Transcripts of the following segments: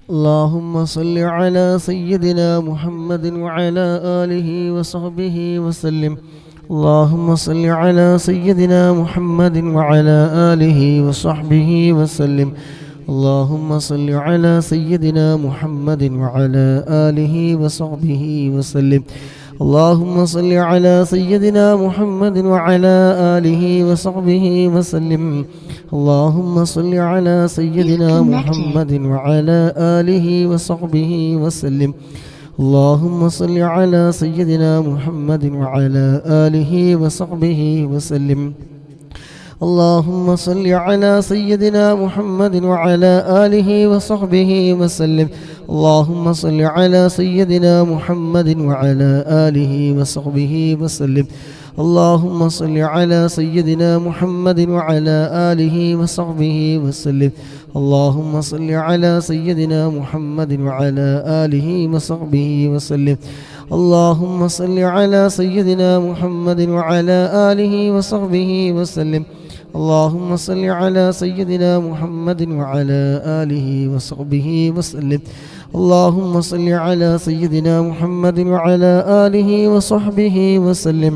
اللهم صل على سيدنا محمد وعلى آله وصحبه وسلم. اللهم صل على سيدنا محمد وعلى آله وصحبه وسلم. اللهم صل على سيدنا محمد وعلى آله وصحبه وسلم. اللهم صل على سيدنا محمد وعلى آله وصحبه وسلم. اللهم صل على سيدنا محمد وعلى آله وصحبه وسلم. اللهم صل على سيدنا محمد وعلى آله وصحبه وسلم. اللهم صل على سيدنا محمد وعلى آله وصحبه وسلم. اللهم صل على سيدنا محمد وعلى آله وصحبه وسلم. اللهم صل على سيدنا محمد وعلى آله وصحبه وسلم. اللهم صل على سيدنا محمد وعلى آله وصحبه وسلم. اللهم صل على سيدنا محمد وعلى آله وصحبه وسلم. اللهم صل على سيدنا محمد وعلى آله وصحبه وسلم. اللهم صل على سيدنا محمد وعلى آله وصحبه وسلم.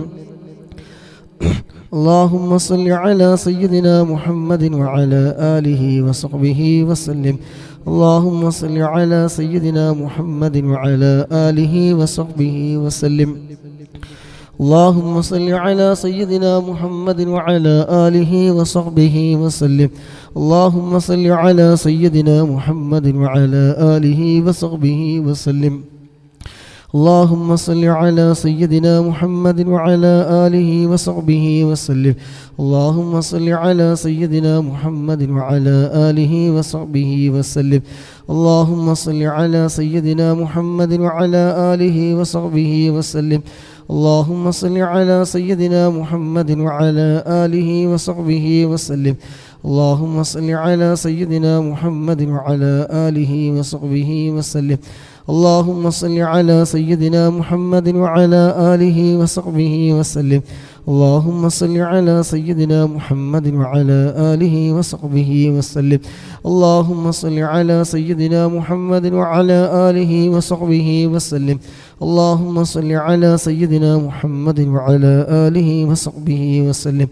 اللهم صل على سيدنا محمد وعلى آله وصحبه وسلم. اللهم صل على سيدنا محمد وعلى آله وصحبه وسلم. اللهم صل على سيدنا محمد وعلى آله وصحبه وسلم. اللهم صل على سيدنا محمد وعلى آله وصحبه وسلم. اللهم صل على سيدنا محمد وعلى آله وصحبه وسلم. اللهم صل على سيدنا محمد وعلى آله وصحبه وسلم. اللهم صل على سيدنا محمد وعلى آله وصحبه وسلم. اللهم صل على سيدنا محمد وعلى آله وصحبه وسلم. اللهم صل على سيدنا محمد وعلى آله وصحبه وسلم. اللهم صل على سيدنا محمد وعلى آله وصحبه وسلم. اللهم صل على سيدنا محمد وعلى آله وصحبه وسلم. اللهم صل على سيدنا محمد وعلى آله وصحبه وسلم. اللهم صل على سيدنا محمد وعلى آله وصحبه وسلم. اللهم صل على سيدنا محمد وعلى آله وصحبه وسلم. اللهم صل على سيدنا محمد وعلى آله وصحبه وسلم.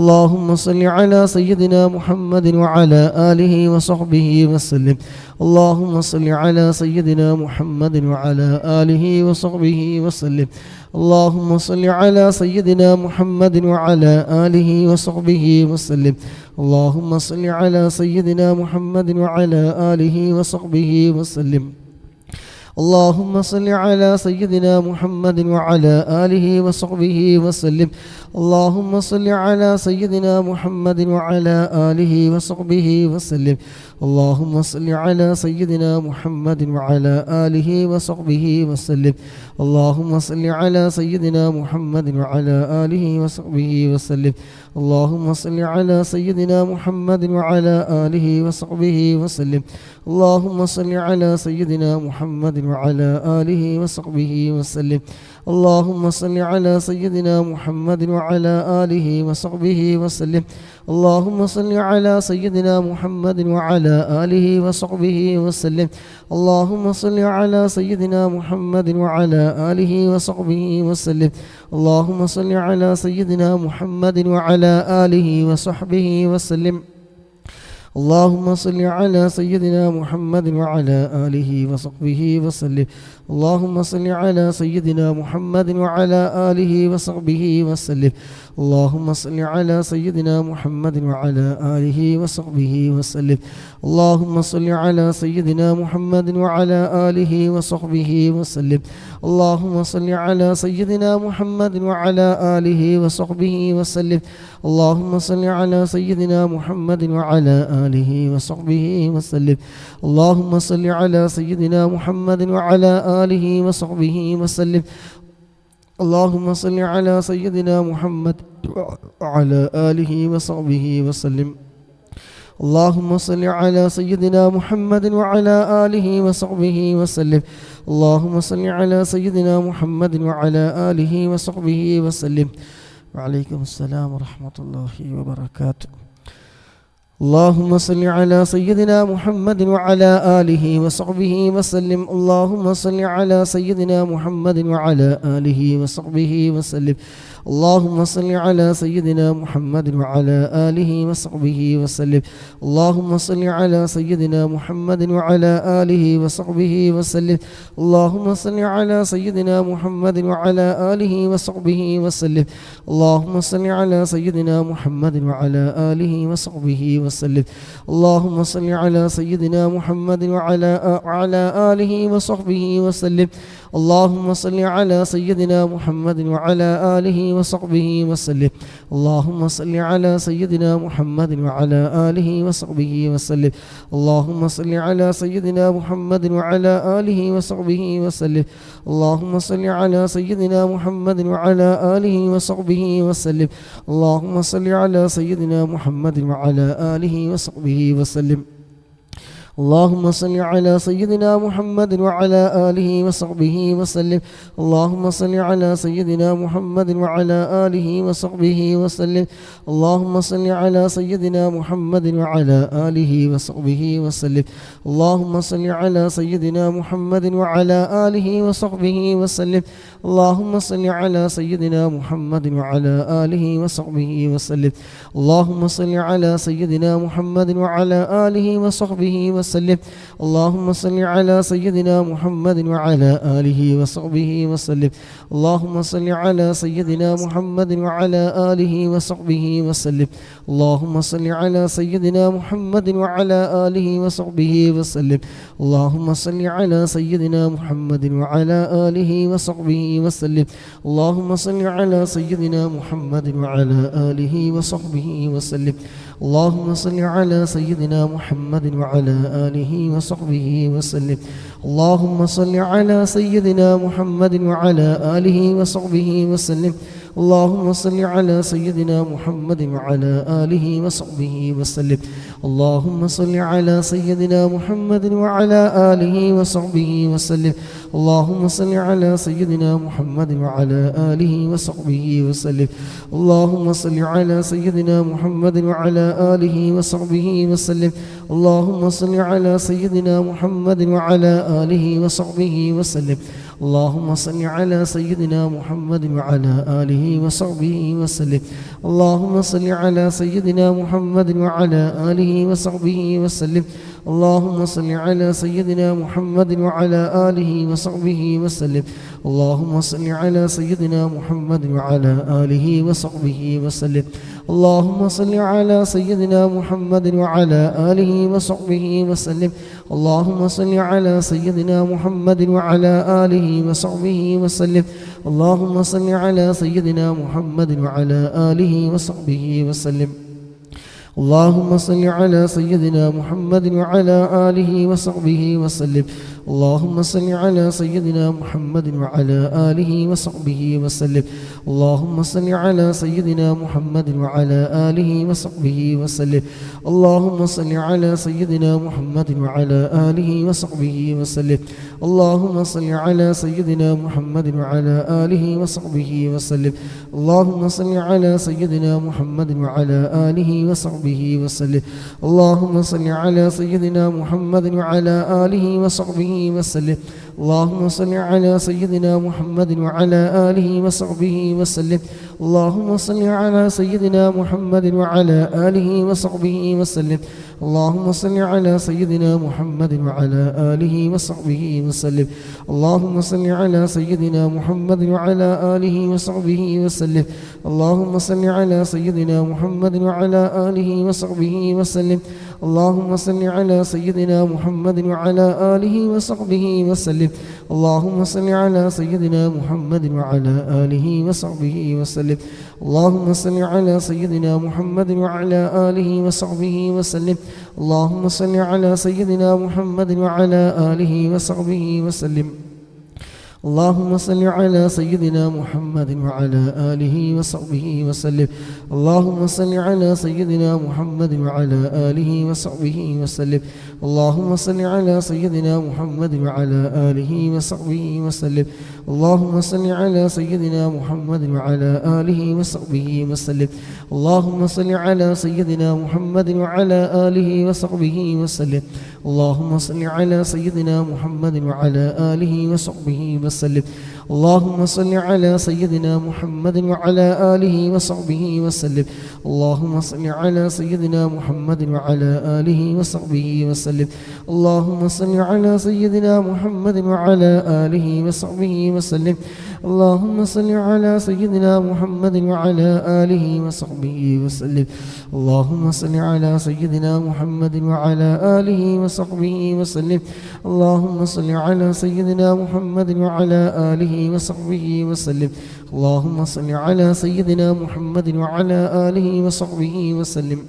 اللهم صل على سيدنا محمد وعلى آله وصحبه وسلم. اللهم صل على سيدنا محمد وعلى آله وصحبه وسلم. اللهم صل على سيدنا محمد وعلى آله وصحبه وسلم. اللهم صل على سيدنا محمد وعلى آله وصحبه وسلم. اللهم صل على سيدنا محمد وعلى آله وصحبه وسلم. اللهم صل على سيدنا محمد وعلى آله وصحبه وسلم. اللهم صل على سيدنا محمد وعلى آله وصحبه وسلم. اللهم صل على سيدنا محمد وعلى آله وصحبه وسلم. اللهم صل على سيدنا محمد وعلى آله وصحبه وسلم. اللهم صل على سيدنا محمد وعلى آله وصحبه وسلم. اللهم صل على سيدنا محمد وعلى آله وصحبه وسلم. اللهم صل على سيدنا محمد وعلى آله وصحبه وسلم. اللهم صل على سيدنا محمد وعلى آله وصحبه وسلم. اللهم صل على سيدنا محمد وعلى آله وصحبه وسلم. اللهم صل على سيدنا محمد وعلى آله وصحبه وسلم. اللهم صل على سيدنا محمد وعلى آله وصحبه وسلم. اللهم صل على سيدنا محمد وعلى آله وصحبه وسلم. اللهم صل على سيدنا محمد وعلى آله وصحبه وسلم. اللهم صل على سيدنا محمد وعلى آله وصحبه وسلم. اللهم صل على سيدنا محمد وعلى آله وصحبه وسلم. اللهم صل على سيدنا محمد وعلى آله وصحبه وسلم. اللهم صل على سيدنا محمد وعلى آله وصحبه وسلم. وعليكم السلام ورحمة الله وبركاته. اللهم صل على سيدنا محمد وعلى آله وصحبه وسلم. اللهم صل على سيدنا محمد وعلى آله وصحبه وسلم. اللهم صل على سيدنا محمد وعلى آله وصحبه وسلم. اللهم صل على سيدنا محمد وعلى آله وصحبه وسلم. اللهم صل على سيدنا محمد وعلى آله وصحبه وسلم. اللهم صل على سيدنا محمد وعلى آله وصحبه وسلم. اللهم صل على سيدنا محمد وعلى آله وصحبه وسلم. اللهم صل على سيدنا محمد وعلى آله وصحبه وسلم. اللهم صل على سيدنا محمد وعلى آله وصحبه وسلم. اللهم صل على سيدنا محمد وعلى آله وصحبه وسلم. اللهم صل على سيدنا محمد وعلى آله وصحبه وسلم. اللهم صل على سيدنا محمد وعلى آله وصحبه وسلم. اللهم صل على سيدنا محمد وعلى آله وصحبه وسلم. اللهم صل على سيدنا محمد وعلى آله وصحبه وسلم. اللهم صل على سيدنا محمد وعلى آله وصحبه وسلم. اللهم صل على سيدنا محمد وعلى آله وصحبه وسلم. اللهم صل على سيدنا محمد وعلى آله وصحبه وسلم. اللهم صل على سيدنا محمد وعلى آله وصحبه وسلم. اللهم صل على سيدنا محمد وعلى آله وصحبه وسلم. اللهم صل على سيدنا محمد وعلى آله وصحبه وسلم. اللهم صل على سيدنا محمد وعلى آله وصحبه وسلم. اللهم صل على سيدنا محمد وعلى آله وصحبه وسلم. اللهم صل على سيدنا محمد وعلى آله وصحبه وسلم. اللهم صل على سيدنا محمد وعلى آله وصحبه وسلم. اللهم صل على سيدنا محمد وعلى آله وصحبه وسلم. اللهم صل على سيدنا محمد وعلى آله وصحبه وسلم. اللهم صل على سيدنا محمد وعلى آله وصحبه وسلم. اللهم صل على سيدنا محمد وعلى آله وصحبه وسلم. اللهم صل على سيدنا محمد وعلى آله وصحبه وسلم. اللهم صل على سيدنا محمد وعلى آله وصحبه وسلم. اللهم صل على سيدنا محمد وعلى آله وصحبه وسلم. اللهم صل على سيدنا محمد وعلى آله وصحبه وسلم. اللهم صل على سيدنا محمد وعلى آله وصحبه وسلم. اللهم صل على سيدنا محمد وعلى آله وصحبه وسلم. اللهم صل على سيدنا محمد وعلى آله وصحبه وسلم. اللهم صل على سيدنا محمد وعلى آله وصحبه وسلم. اللهم صل على سيدنا محمد وعلى آله وصحبه وسلم. اللهم صل على سيدنا محمد وعلى آله وصحبه وسلم. اللهم صل على سيدنا محمد وعلى آله وصحبه وسلم. اللهم صل على سيدنا محمد وعلى آله وصحبه وسلم. اللهم صل على سيدنا محمد وعلى آله وصحبه وسلم. اللهم صل على سيدنا محمد وعلى آله وصحبه وسلم. اللهم صل على سيدنا محمد وعلى آله وصحبه وسلم. اللهم صل على سيدنا محمد وعلى آله وصحبه وسلم. اللهم صل على سيدنا محمد وعلى آله وصحبه وسلم. اللهم صل على سيدنا محمد وعلى آله وصحبه وسلم. اللهم صل على سيدنا محمد وعلى آله وصحبه وسلم. اللهم صل على سيدنا محمد وعلى آله وصحبه وسلم. اللهم صل على سيدنا محمد وعلى آله وصحبه وسلم. اللهم صل على سيدنا محمد وعلى آله وصحبه وسلم. اللهم صل على سيدنا محمد وعلى آله وصحبه وسلم. اللهم صل على سيدنا محمد وعلى آله وصحبه وسلم. اللهم صل على سيدنا محمد وعلى آله وصحبه وسلم. اللهم صل على سيدنا محمد وعلى آله وصحبه وسلم. اللهم صل على سيدنا محمد وعلى آله وصحبه وسلم. اللهم صل على سيدنا محمد وعلى آله وصحبه وسلم. اللهم صل على سيدنا محمد وعلى آله وصحبه وسلم. اللهم صل على سيدنا محمد وعلى آله وصحبه وسلم. اللهم صل على سيدنا محمد وعلى آله وصحبه وسلم. اللهم صل على سيدنا محمد وعلى آله وصحبه وسلم. اللهم صل على سيدنا محمد وعلى آله وصحبه وسلم. اللهم صل على سيدنا محمد وعلى آله وصحبه وسلم. اللهم صل على سيدنا محمد وعلى آله وصحبه وسلم. اللهم صل على سيدنا محمد وعلى آله وصحبه وسلم. اللهم صل على سيدنا محمد وعلى آله وصحبه وسلم. اللهم صل على سيدنا محمد وعلى آله وصحبه وسلم.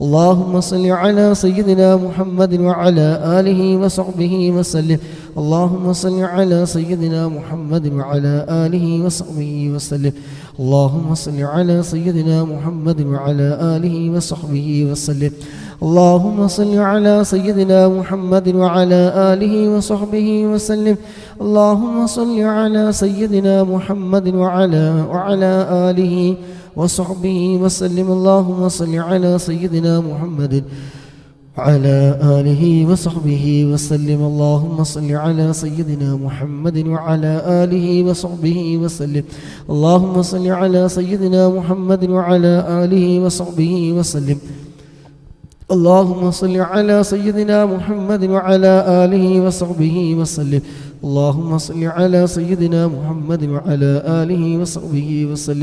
اللهم صل على سيدنا محمد وعلى آله وصحبه وسلم. اللهم صل على سيدنا محمد وعلى آله وصحبه وسلم. اللهم صل على سيدنا محمد وعلى آله وصحبه وسلم. اللهم صل على سيدنا محمد وعلى آله وصحبه وسلم. اللهم صل على سيدنا محمد وعلى آله وصحبه وسلم. اللهم صل على سيدنا محمد وعلى آله وصحبه وسلم. اللهم صل على سيدنا محمد وعلى آله وصحبه وسلم. اللهم صل على سيدنا محمد وعلى آله وصحبه وسلم. اللهم صل على سيدنا محمد وعلى آله وصحبه وسلم. اللهم صل على سيدنا محمد وعلى آله وصحبه وسلم. اللهم صل على سيدنا محمد وعلى آله وصحبه وسلم.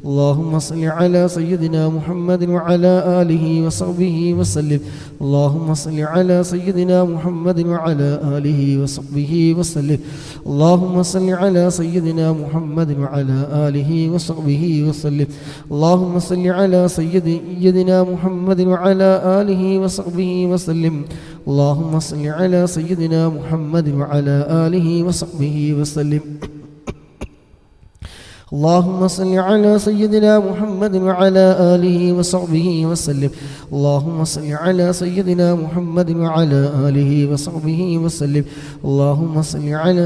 اللهم صل على سيدنا محمد وعلى آله وصحبه وسلم. اللهم صل على سيدنا محمد وعلى آله وصحبه وسلم. اللهم صل على سيدنا محمد وعلى آله وصحبه وسلم. اللهم صل على سيدنا محمد وعلى آله وصحبه وسلم. اللهم صل على سيدنا محمد وعلى آله وصحبه وسلم. اللهم صل على سيدنا محمد وعلى آله وصحبه وسلم. اللهم صل على سيدنا محمد وعلى آله وصحبه وسلم. اللهم صل على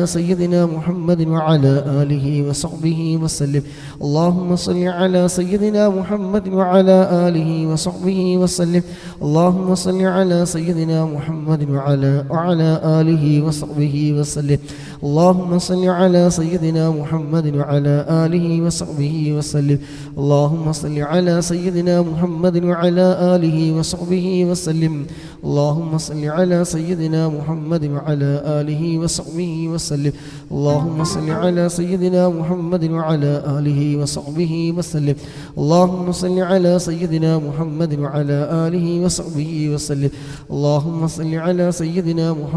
سيدنا محمد وعلى آله وصحبه وسلم. اللهم صل على سيدنا محمد وعلى آله وصحبه وسلم. اللهم صل على سيدنا محمد وعلى آله وصحبه وسلم. اللهم صل على سيدنا محمد وعلى آله وصحبه وسلم. اللهم صل على سيدنا محمد وعلى آله وصحبه وسلم. اللهم صل على سيدنا محمد وعلى آله وصحبه وسلم. اللهم صل على سيدنا محمد وعلى آله وصحبه وسلم. اللهم صل على سيدنا محمد وعلى آله وصحبه وسلم. اللهم صل على سيدنا محمد وعلى آله وصحبه وسلم. اللهم صل على سيدنا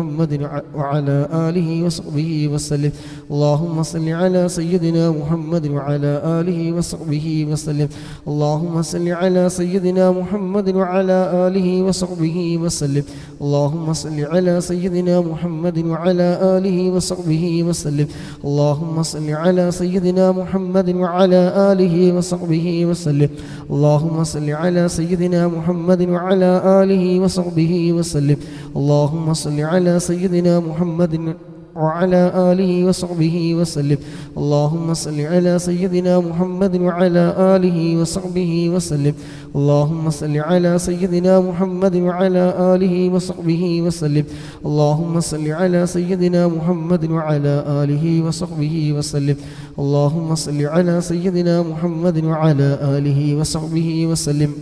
محمد وعلى آله وصحبه وسلم. اللهم صل على سيدنا محمد وعلى آله وصحبه وسلم. اللهم صل على سيدنا محمد وعلى آله وصحبه وسلم. اللهم صل على سيدنا محمد وعلى آله وصحبه وسلم. اللهم صل على سيدنا محمد وعلى آله وصحبه وسلم. اللهم صل على سيدنا محمد وعلى آله وصحبه وسلم. اللهم صل على سيدنا محمد وعلى آله وصحبه وسلم. اللهم صل على سيدنا محمد وعلى آله وصحبه وسلم. اللهم صل على سيدنا محمد وعلى آله وصحبه وسلم.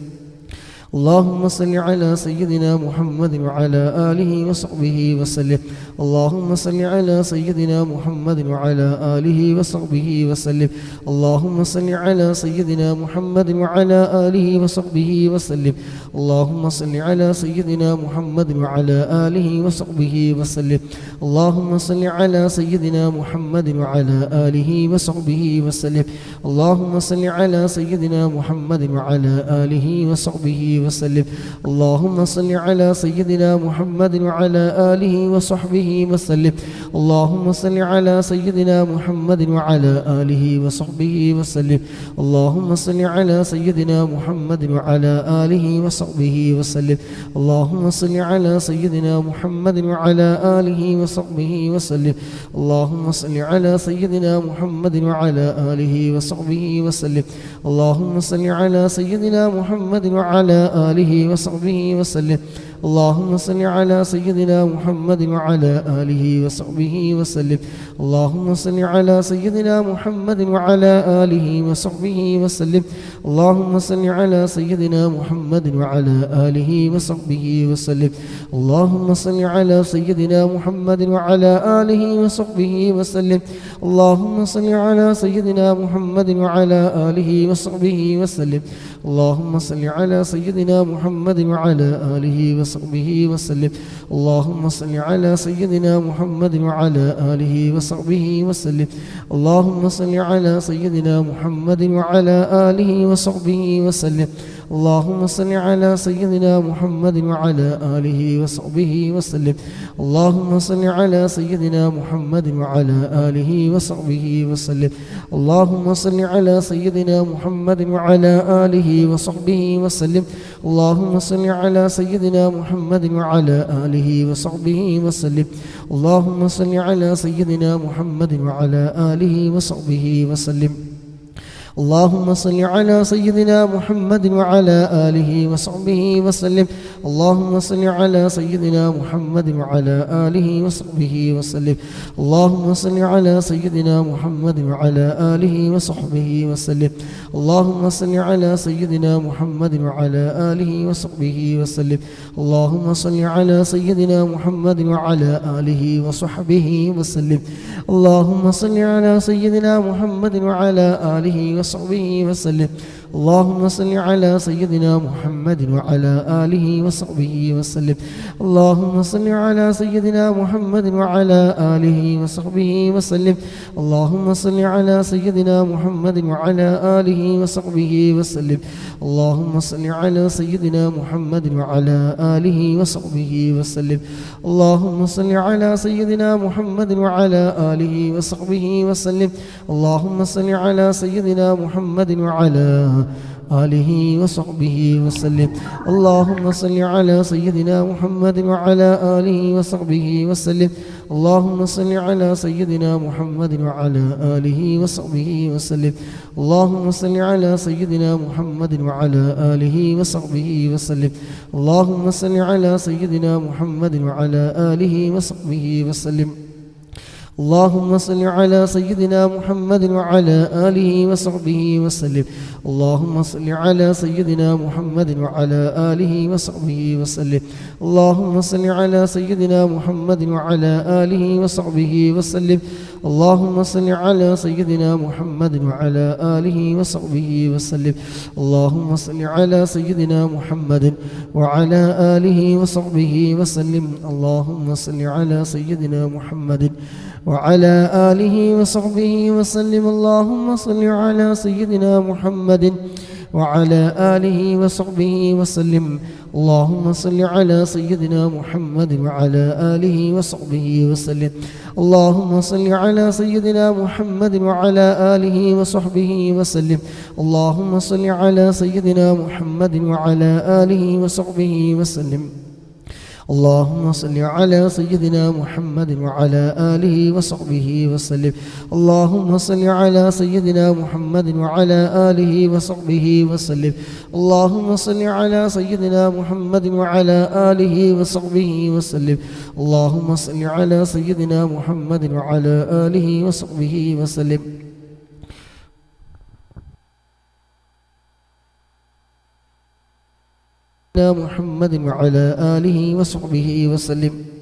اللهم صل على سيدنا محمد وعلى آله وصحبه وسلم. اللهم صل على سيدنا محمد وعلى آله وصحبه وسلم. اللهم صل على سيدنا محمد وعلى آله وصحبه وسلم. اللهم صل على سيدنا محمد وعلى آله وصحبه وسلم. اللهم صل على سيدنا محمد وعلى آله وصحبه وسلم. اللهم صل على سيدنا محمد وعلى آله وصحبه وسلم اللهم صل على سيدنا محمد وعلى آله وصحبه وسلم اللهم صل على سيدنا محمد وعلى آله وصحبه وسلم اللهم صل على سيدنا محمد وعلى آله وصحبه وسلم اللهم صل على سيدنا محمد وعلى آله وصحبه وسلم اللهم صل على سيدنا محمد وعلى آله وصحبه وسلم اللهم صل على سيدنا محمد وعلى آله وصحبه وسلم اللهم صل على سيدنا محمد وعلى آله وصحبه وسلم اللهم صل على سيدنا محمد وعلى آله وصحبه وسلم اللهم صل على سيدنا محمد وعلى آله وصحبه وسلم اللهم صل على سيدنا محمد وعلى آله وصحبه وسلم اللهم صل على سيدنا محمد وعلى آله وصحبه وسلم اللهم صل على سيدنا محمد وعلى آله وصحبه وسلم اللهم صل على سيدنا محمد وعلى آله وصحبه وسلم اللهم صل على سيدنا محمد وعلى آله وصحبه وسلم اللهم صل على سيدنا محمد وعلى آله وصحبه وسلم اللهم صل على سيدنا محمد وعلى آله وصحبه وسلم اللهم صل على سيدنا محمد وعلى آله وصحبه وسلم اللهم صل على سيدنا محمد وعلى آله وصحبه وسلم اللهم صل على سيدنا محمد وعلى آله وصحبه وسلم اللهم صل على سيدنا محمد وعلى آله وصحبه وسلم اللهم صل على سيدنا محمد وعلى آله وصحبه وسلم اللهم صل على سيدنا محمد وعلى آله وصحبه وسلم اللهم صل على سيدنا محمد وعلى آله وصحبه وسلم اللهم صل على سيدنا محمد وعلى آله وصحبه وسلم اللهم صل على سيدنا محمد وعلى آله وصحبه وسلم اللهم صل على سيدنا محمد وعلى آله وصحبه وسلم اللهم صل على سيدنا محمد وعلى آله وصحبه وسلم اللهم صل على سيدنا محمد وعلى آله وصحبه وسلم اللهم صل على سيدنا محمد وعلى آله وصحبه وسلم اللهم صل على سيدنا محمد وعلى آله وصحبه وسلم اللهم صل على سيدنا محمد وعلى آله وصحبه وسلم اللهم صل على سيدنا محمد وعلى آله وصحبه وسلم اللهم صل على سيدنا محمد وعلى آله وصحبه وسلم اللهم صل على سيدنا محمد وعلى آله وصحبه وسلم اللهم صل على سيدنا محمد وعلى آله وصحبه وسلم اللهم صل على سيدنا محمد وعلى آله وصحبه وسلم اللهم صل على سيدنا محمد وعلى آله وصحبه وسلم اللهم صل على سيدنا محمد وعلى آله وصحبه وسلم اللهم صل على سيدنا محمد وعلى آله وصحبه وسلم اللهم صل على سيدنا محمد وعلى آله وصحبه وسلم اللهم صل على سيدنا محمد وعلى آله وصحبه وسلم اللهم صل على سيدنا محمد وعلى آله وصحبه وسلم اللهم صل على سيدنا محمد وعلى آله وصحبه وسلم اللهم صل على سيدنا محمد وعلى آله وصحبه وسلم اللهم صل على سيدنا محمد وعلى آله وصحبه وسلم اللهم صل على سيدنا محمد وعلى آله وصحبه وسلم اللهم صل على سيدنا محمد وعلى آله وصحبه وسلم اللهم صل على سيدنا محمد وعلى آله وصحبه وسلم اللهم صل على سيدنا محمد وعلى آله وصحبه وسلم محمد وعلى آله وصحبه وسلم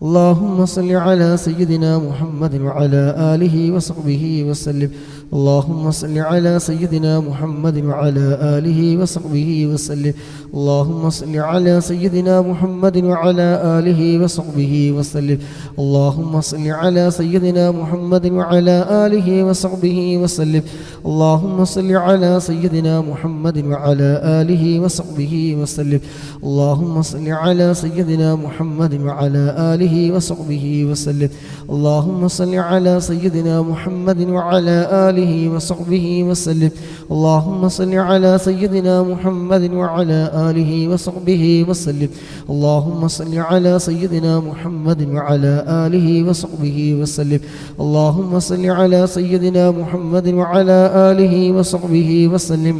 اللهم صل على سيدنا محمد وعلى آله وصحبه وسلم. اللهم صل على سيدنا محمد وعلى آله وصحبه وسلم. اللهم صل على سيدنا محمد وعلى آله وصحبه وسلم. اللهم صل على سيدنا محمد وعلى آله وصحبه وسلم. اللهم صل على سيدنا محمد وعلى آله وصحبه وسلم. اللهم صل على سيدنا محمد وعلى آله وصحبه وسلم. اللهم صل على سيدنا محمد وعلى آله وصحبه وسلم. اللهم صل على سيدنا محمد وعلى آله وصحبه وسلم. اللهم صل على سيدنا محمد وعلى آله وصحبه وسلم. اللهم صل على سيدنا محمد وعلى آله وصحبه وسلم.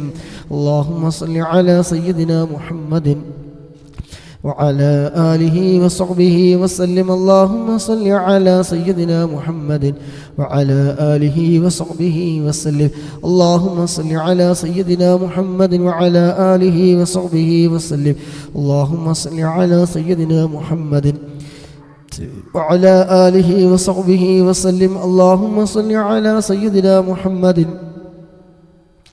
اللهم صل على سيدنا محمد وعلى آله وصحبه وسلم. اللهم صل على سيدنا محمد وعلى آله وصحبه وسلم. اللهم صل على سيدنا محمد وعلى آله وصحبه وسلم. اللهم صل على سيدنا محمد وعلى آله وصحبه وسلم. اللهم صل على سيدنا محمد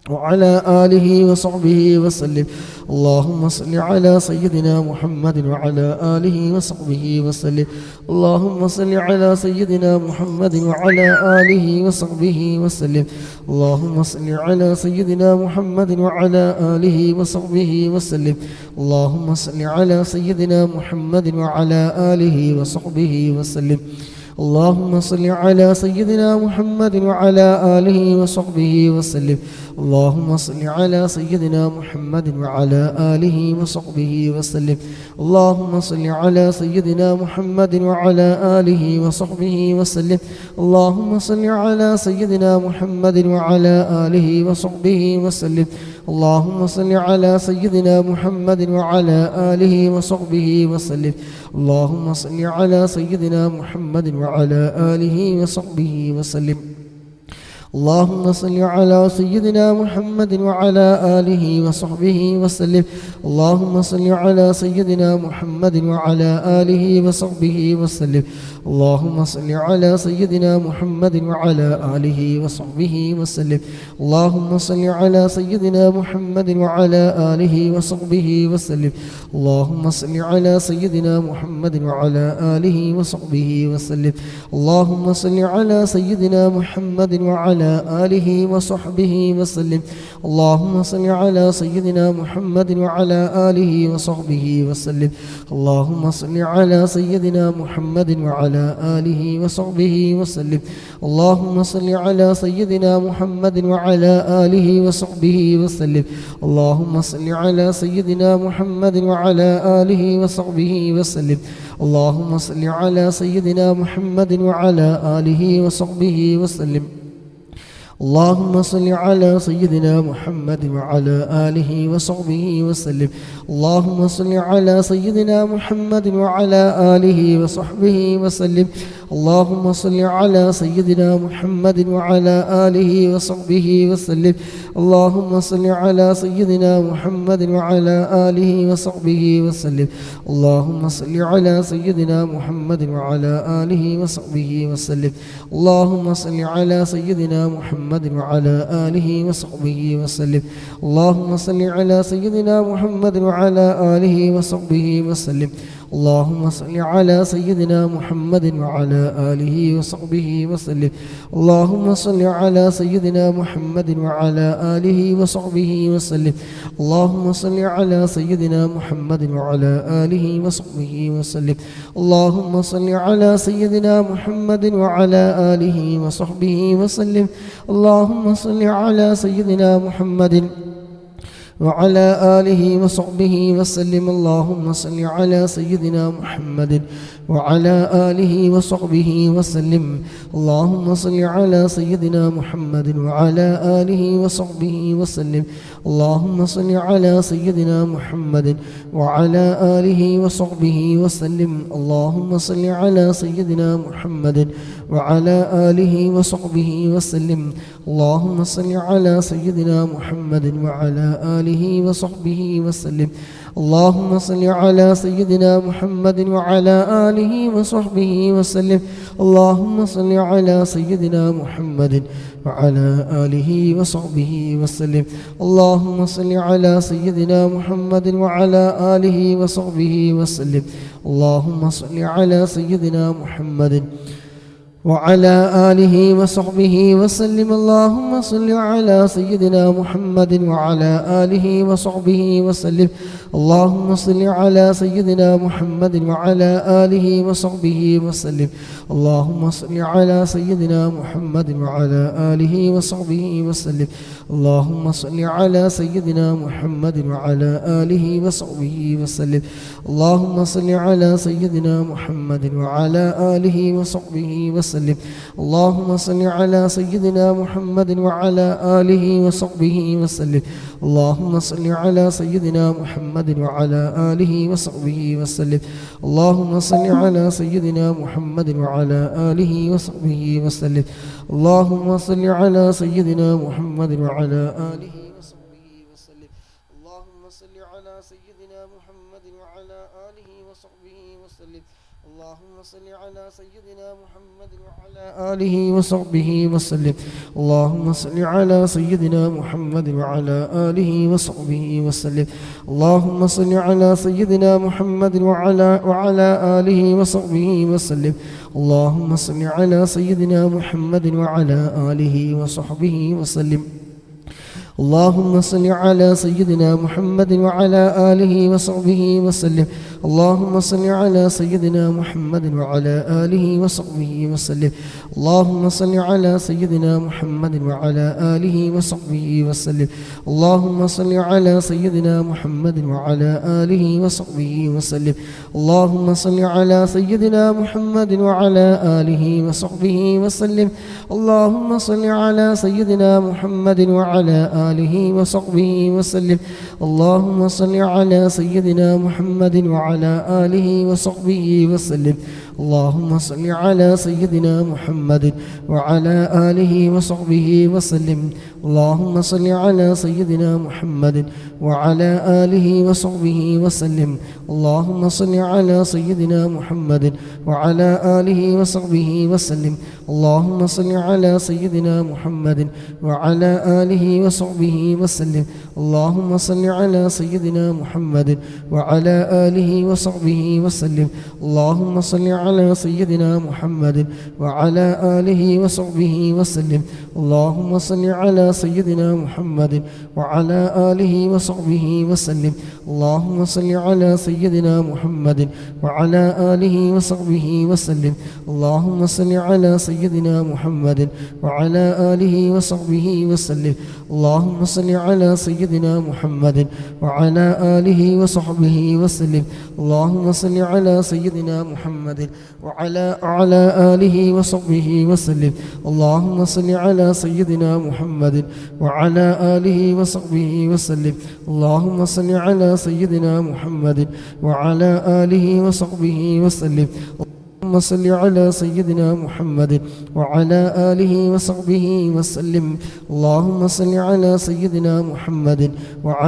وعلى آله وصحبه وسلم. اللهم صل على سيدنا محمد وعلى آله وصحبه وسلم. اللهم صل على سيدنا محمد وعلى آله وصحبه وسلم. اللهم صل على سيدنا محمد وعلى آله وصحبه وسلم. اللهم صل على سيدنا محمد وعلى آله وصحبه وسلم. اللهم صل على سيدنا محمد وعلى آله وصحبه وسلم. اللهم صل على سيدنا محمد وعلى آله وصحبه وسلم. اللهم صل على سيدنا محمد وعلى آله وصحبه وسلم. اللهم صل على سيدنا محمد وعلى آله وصحبه وسلم. اللهم صل على سيدنا محمد وعلى آله وصحبه وسلم. اللهم صل على سيدنا محمد وعلى آله وصحبه وسلم. اللهم صل على سيدنا محمد وعلى آله وصحبه وسلم. اللهم صل على سيدنا محمد وعلى آله وصحبه وسلم. اللهم صل على سيدنا محمد وعلى آله وصحبه وسلم. اللهم صل على سيدنا محمد وعلى آله وصحبه وسلم. اللهم صل على سيدنا محمد وعلى آله وصحبه وسلم. اللهم صل على سيدنا محمد وعلى آله وصحبه وسلم. اللهم صل على سيدنا محمد وعلى آله وصحبه وسلم. اللهم صل على سيدنا محمد وعلى آله وصحبه وسلم. اللهم صل على سيدنا محمد وعلى آله وصحبه وسلم. اللهم صل على سيدنا محمد وعلى آله وصحبه وسلم. اللهم صل على سيدنا محمد وعلى آله وصحبه وسلم. اللهم صل على سيدنا محمد وعلى آله وصحبه وسلم. اللهم صل على سيدنا محمد وعلى آله وصحبه وسلم. اللهم صل على سيدنا محمد وعلى آله وصحبه وسلم. اللهم صل على سيدنا محمد وعلى آله وصحبه وسلم. اللهم صل على سيدنا محمد وعلى آله وصحبه وسلم. اللهم صل على سيدنا محمد وعلى آله وصحبه وسلم. اللهم صل على سيدنا محمد وعلى آله وصحبه وسلم. اللهم صل على سيدنا محمد وعلى آله وصحبه وسلم. اللهم صل على سيدنا محمد وعلى آله وصحبه وسلم. اللهم صل على سيدنا محمد وعلى آله وصحبه وسلم. اللهم صل على سيدنا محمد وعلى آله وصحبه وسلم. اللهم صل على سيدنا محمد وعلى آله وصحبه وسلم. اللهم صل على سيدنا محمد وعلى آله وصحبه وسلم. اللهم صل على سيدنا محمد وعلى آله وصحبه وسلم. اللهم صل على سيدنا محمد وعلى آله وصحبه وسلم. اللهم صل على سيدنا محمد وعلى آله وصحبه وسلم. اللهم صل على سيدنا محمد وعلى آله وصحبه وسلم. اللهم صل على سيدنا محمد وعلى آله وصحبه وسلم. اللهم صل على سيدنا محمد وعلى آله وصحبه وسلم. اللهم صل على سيدنا محمد وعلى آله وصحبه وسلم. اللهم صل على سيدنا محمد وعلى آله وصحبه وسلم. اللهم صل على سيدنا محمد وعلى آله وصحبه وسلم. اللهم صل على سيدنا محمد وعلى آله وصحبه وسلم. اللهم صل على سيدنا محمد وعلى آله وصحبه وسلم. اللهم صل على سيدنا محمد وعلى آله وصحبه وسلم. اللهم صل على سيدنا محمد وعلى آله وصحبه وسلم. اللهم صل على سيدنا محمد وعلى آله وصحبه وسلم. اللهم صل على سيدنا محمد وعلى آله وصحبه وسلم. اللهم صل على سيدنا محمد وعلى آله وصحبه وسلم. اللهم صل على سيدنا محمد وعلى آله وصحبه وسلم. اللهم صل على سيدنا محمد وعلى آله وصحبه وسلم. اللهم صل على سيدنا محمد وعلى آله وصحبه وسلم. اللهم صل على سيدنا محمد وعلى آله وصحبه وسلم. اللهم صل على سيدنا محمد وعلى آله وصحبه وسلم. اللهم صل على سيدنا محمد وعلى آله وصحبه وسلم. اللهم صل على سيدنا محمد وعلى آله وصحبه وسلم. اللهم صل على سيدنا محمد وعلى آله وصحبه وسلم. اللهم صل على سيدنا محمد وعلى آله وصحبه وسلم. اللهم صل على سيدنا محمد وعلى آله وصحبه وسلم. اللهم صل على سيدنا محمد وعلى آله وصحبه وسلم. اللهم صل على سيدنا محمد وعلى آله وصحبه وسلم. اللهم صل على سيدنا محمد وعلى آله وصحبه وسلم. اللهم صل على سيدنا محمد وعلى آله وصحبه وسلم. اللهم صل على سيدنا محمد وعلى آله وصحبه وسلم. اللهم صل على سيدنا محمد وعلى آله وصحبه وسلم. اللهم صل على سيدنا محمد وعلى آله وصحبه وسلم. اللهم صل على سيدنا محمد وعلى آله وصحبه وسلم. اللهم صل على سيدنا محمد وعلى آله وصحبه وسلم. اللهم صل على سيدنا محمد وعلى آله وصحبه وسلم. اللهم صل على سيدنا محمد وعلى آله وصحبه وسلم. اللهم صل على سيدنا محمد وعلى آله وصحبه وسلم. اللهم صل على سيدنا محمد وعلى آله وصحبه وسلم. اللهم صل على سيدنا محمد وعلى آله وصحبه وسلم. اللهم صل على سيدنا محمد وعلى آله وصحبه وسلم. اللهم صل على سيدنا محمد وعلى آله وصحبه وسلم. اللهم صل على سيدنا محمد وعلى آله وصحبه وسلم. اللهم صل على سيدنا محمد وعلى آله وصحبه وسلم. اللهم صل على سيدنا محمد وعلى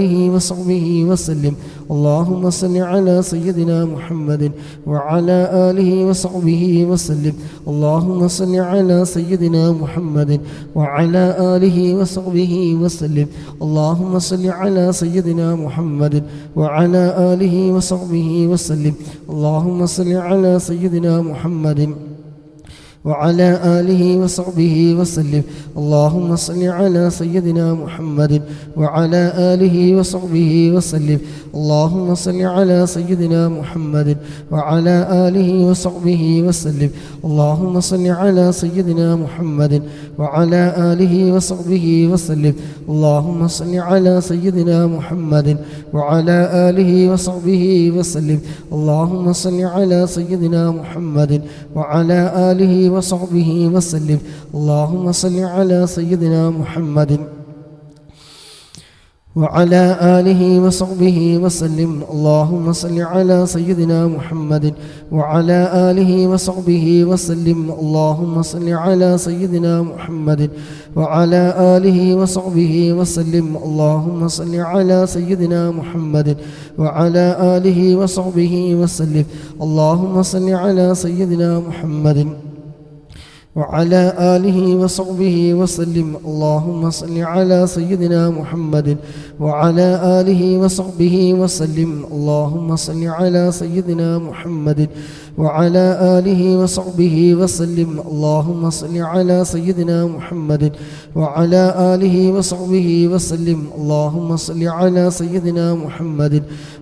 آله وصحبه وسلم. اللهم صل على سيدنا محمد وعلى آله وصحبه وسلم. اللهم صل على سيدنا محمد وعلى آله وصحبه وسلم. اللهم صل على سيدنا محمد وعلى آله وصحبه وسلم. اللهم صل على سيدنا محمد وعلى آله وصحبه وسلم. اللهم صل على سيدنا محمد وعلى آله وصحبه وسلم. اللهم صل على سيدنا محمد وعلى آله وصحبه وسلم. اللهم صل على سيدنا محمد وعلى آله وصحبه وسلم. اللهم صل على سيدنا محمد وعلى آله وصحبه وسلم. اللهم صل على سيدنا محمد وعلى آله وصحبه وسلم. اللهم صل على سيدنا محمد وعلى آله وصحبه وسلم. اللهم صل على سيدنا محمد وعلى آله وصحبه وسلم. اللهم صل على سيدنا محمد وعلى آله وصحبه وسلم. اللهم صل على سيدنا محمد وعلى آله وصحبه وسلم. اللهم صل على سيدنا محمد وعلى آله وصحبه وسلم. اللهم صل على سيدنا محمد وعلى آله وصحبه وسلم. اللهم صل على سيدنا محمد وعلى آله وصحبه وسلم. اللهم صل على سيدنا محمد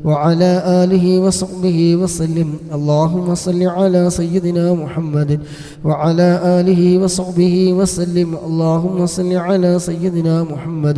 وعلى آله وصحبه وسلم. اللهم صل على سيدنا محمد وعلى آله وصحبه وسلم. اللهم صل على سيدنا محمد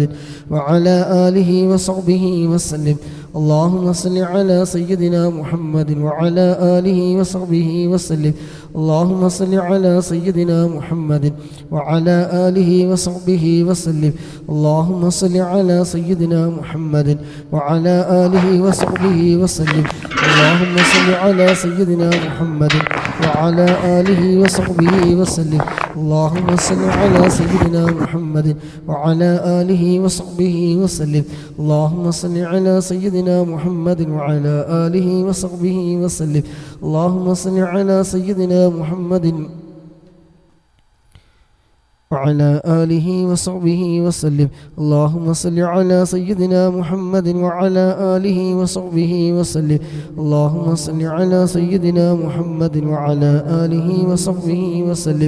وعلى آله وصحبه وسلم. اللهم صل على سيدنا محمد وعلى آله وصحبه وسلم. اللهم صل على سيدنا محمد وعلى آله وصحبه وسلم. اللهم صل على سيدنا محمد وعلى آله وصحبه وسلم. اللهم صل على سيدنا محمد وعلى آله وصحبه وسلم. اللهم صل على سيدنا محمد وعلى آله وصحبه وسلم. اللهم صل على سيدنا محمد وعلى آله وصحبه وسلم. اللهم صل على سيدنا محمد وعلى آله وصحبه وسلم. اللهم صل على سيدنا محمد وعلى آله وصحبه وسلم. اللهم صل على سيدنا محمد وعلى آله وصحبه وسلم. اللهم صل على سيدنا محمد وعلى آله وصحبه وسلم.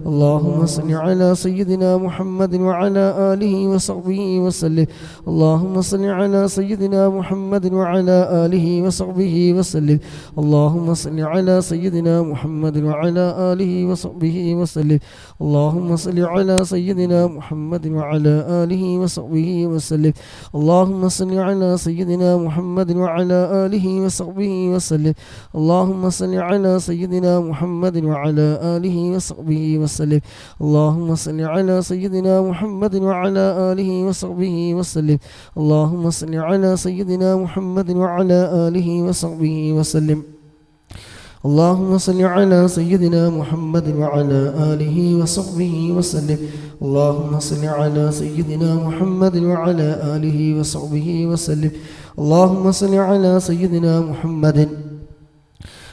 اللهم صل على سيدنا محمد وعلى آله وصحبه وسلم. اللهم صل على سيدنا محمد وعلى آله وصحبه وسلم. اللهم صل على سيدنا محمد وعلى آله وصحبه وسلم. اللهم صل على سيدنا محمد وعلى آله وصحبه وسلم. اللهم صل على سيدنا محمد وعلى آله وصحبه وسلم. اللهم صل على سيدنا محمد وعلى آله وصحبه وسلم. اللهم صل على سيدنا محمد وعلى آله وصحبه وسلم. اللهم صل على سيدنا محمد وعلى آله وصحبه وسلم. اللهم صل على سيدنا محمد وعلى آله وصحبه وسلم. اللهم صل على سيدنا محمد وعلى آله وصحبه وسلم. اللهم صل على سيدنا محمد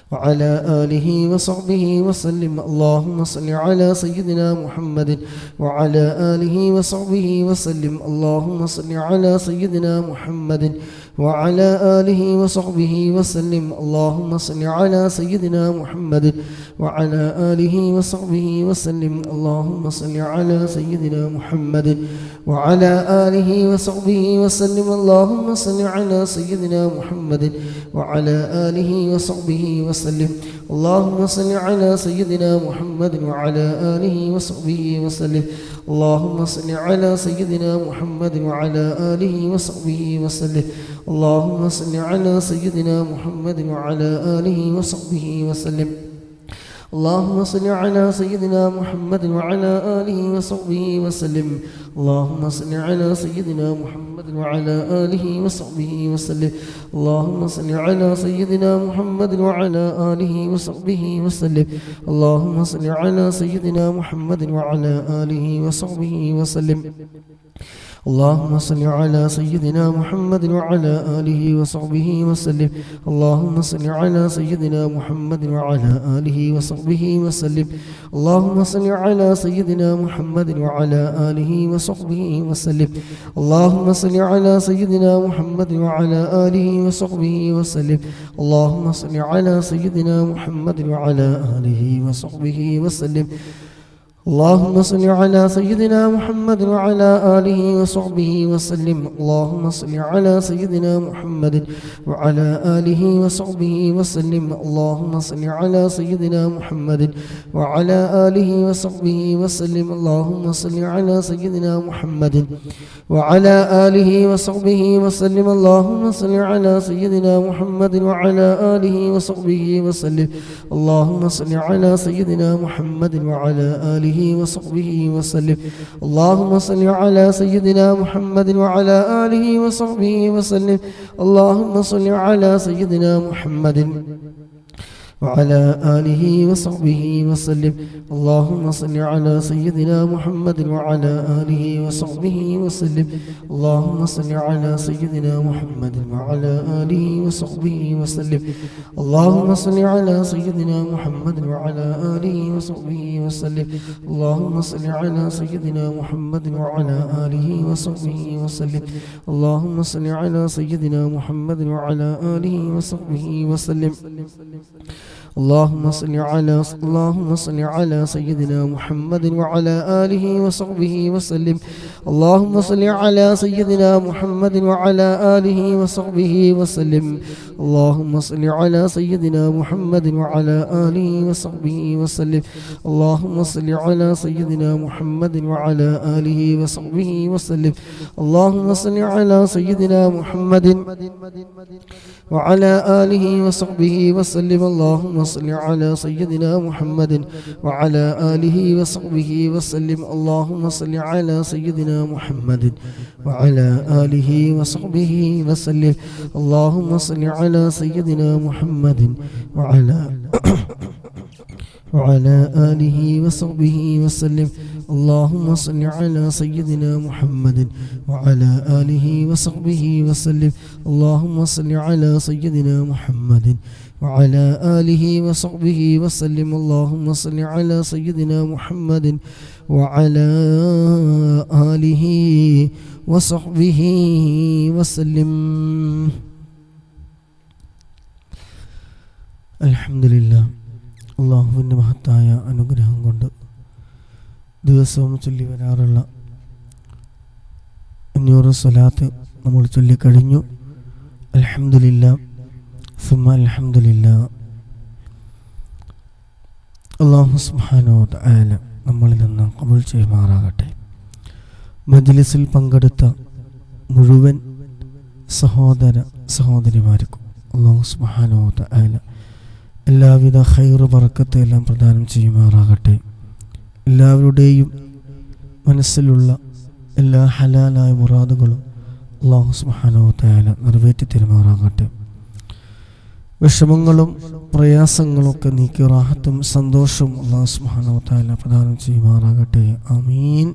وعلى آله وصحبه وسلم. اللهم صل على سيدنا محمد وعلى آله وصحبه وسلم. اللهم صل على سيدنا محمد وعلى آله وصحبه وسلم. اللهم صل على سيدنا محمد وعلى آله وصحبه وسلم. اللهم صل على سيدنا محمد وعلى آله وصحبه وسلم. اللهم صل على سيدنا محمد وعلى آله وصحبه وسلم. اللهم صل على سيدنا محمد وعلى آله وصحبه وسلم. اللهم صل على سيدنا محمد وعلى آله وصحبه وسلم. اللهم صل على سيدنا محمد وعلى آله وصحبه وسلم. اللهم صل على سيدنا محمد وعلى آله وصحبه وسلم. اللهم صل على سيدنا محمد وعلى آله وصحبه وسلم. اللهم صل على سيدنا محمد وعلى آله وصحبه وسلم. اللهم صل على سيدنا محمد وعلى آله وصحبه وسلم. اللهم صل على سيدنا محمد وعلى آله وصحبه وسلم. اللهم صل على سيدنا محمد وعلى آله وصحبه وسلم. اللهم صل على سيدنا محمد وعلى آله وصحبه وسلم. اللهم صل على سيدنا محمد وعلى آله وصحبه وسلم. اللهم صل على سيدنا محمد وعلى آله وصحبه وسلم. اللهم صل على سيدنا محمد وعلى آله وصحبه وسلم. اللهم صل على سيدنا محمد وعلى آله وصحبه وسلم. اللهم صل على سيدنا محمد وعلى آله وصحبه وسلم. اللهم صل على سيدنا محمد وعلى آله وصحبه وسلم. اللهم صل على سيدنا محمد وعلى آله آله وصحبه وسلم اللهم صل على سيدنا محمد وعلى آله وصحبه وسلم اللهم صل على سيدنا محمد وعلى آله وصحبه وسلم اللهم صل على سيدنا محمد وعلى آله وصحبه وسلم اللهم صل على سيدنا محمد وعلى آله وصحبه وسلم اللهم صل على سيدنا محمد وعلى آله وصحبه وسلم اللهم صل على سيدنا محمد وعلى آله وصحبه وسلم اللهم صل على سيدنا محمد وعلى آله وصحبه وسلم اللهم صل على سيدنا محمد وعلى آله وصحبه وسلم اللهم صل على سيدنا محمد وعلى آله وصحبه وسلم اللهم صل على سيدنا محمد وعلى آله وصحبه وسلم اللهم صل على سيدنا محمد وعلى آله وصحبه وسلم اللهم صل على سيدنا محمد وعلى آله وصحبه وسلم اللهم صل على سيدنا محمد وعلى آله وصحبه وسلم اللهم صل على سيدنا محمد وعلى آله وصحبه وسلم اللهم صل على سيدنا محمد وعلى آله وصحبه وسلم اللهم صل على سيدنا محمد وعلى آله وصحبه وسلم اللهم صل على سيدنا محمد وعلى آله وصحبه وسلم اللهم صل على سيدنا محمد وعلى آله وصحبه وسلم الحمد لله അള്ളാഹുവിൻ്റെ മഹത്തായ അനുഗ്രഹം കൊണ്ട് ദിവസവും ചൊല്ലി വരാറുള്ള 500 സ്വലാത്ത് നമ്മൾ ചൊല്ലിക്കഴിഞ്ഞു. അൽഹംദുലില്ലാ സുമ്മ അൽഹംദുലില്ലാ. അല്ലാഹു സുബ്ഹാനഹു വ തആല നമ്മളിൽ നിന്ന് ഖബൂൽ ചെയ്യുമാറാകട്ടെ. മജ്ലിസിൽ പങ്കെടുത്ത മുഴുവൻ സഹോദര സഹോദരിമാർക്കും അല്ലാഹു സുബ്ഹാനഹു വ തആല എല്ലാവിധ ഖൈർ ബറക്കത്ത് എല്ലാം പ്രദാനം ചെയ്യുമാറാകട്ടെ. എല്ലാവരുടെയും മനസ്സിലുള്ള എല്ലാ ഹലാലായ മുറാദുകളും അല്ലാഹു സുബ്ഹാനഹു വ തആല നിറവേറ്റി തരുമാറാകട്ടെ. വിഷമങ്ങളും പ്രയാസങ്ങളും ഒക്കെ നീക്കി റാഹത്തും സന്തോഷവും അല്ലാഹു സുബ്ഹാനഹു വ തആല പ്രദാനം ചെയ്യുമാറാകട്ടെ. ആമീൻ.